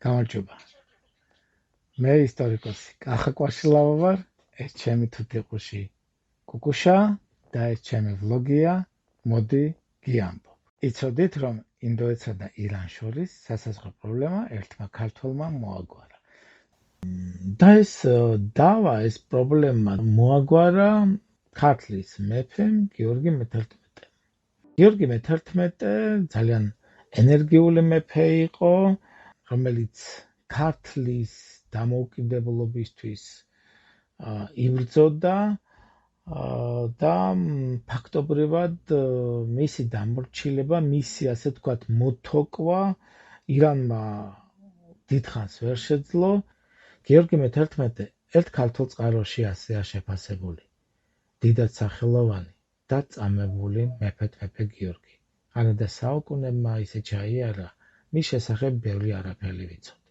გამარჯობა. მე ისტორიკოსი კახა კვაშილავა ვარ, ეს ჩემი თუთიყუში კუკუშა და ეს ჩემი ვლოგია, მოდი გიამბობ. იცოდით, რომ ინდოეთსა და ირანს შორის სასაზღვრო პრობლემა ერთმა ქართველმა მოაგვარა. და ეს დავა, ეს პრობლემა მოაგვარა ქართლის მეფემ გიორგი მე-11. გიორგი მე-11 ძალიან ენერგიული მეფე იყო, რომელიც ქართლის დამოუკიდებლობისთვის იბრძოდა და ფაქტობრივად მისი დამორჩილება, მისი ასე თქვათ მოთოკვა ირანმა დიდხანს ვერ შეძლო. გიორგი მე-11 ერთ ქართულ წყაროში ასეა შეფასებული, დიდად სახელოვანი და წამებული მეფე გიორგი. არადა საუკუნეებმა ისე ჩაიარა, მის შესახებ ბევრი არაფერი ვიცოდი.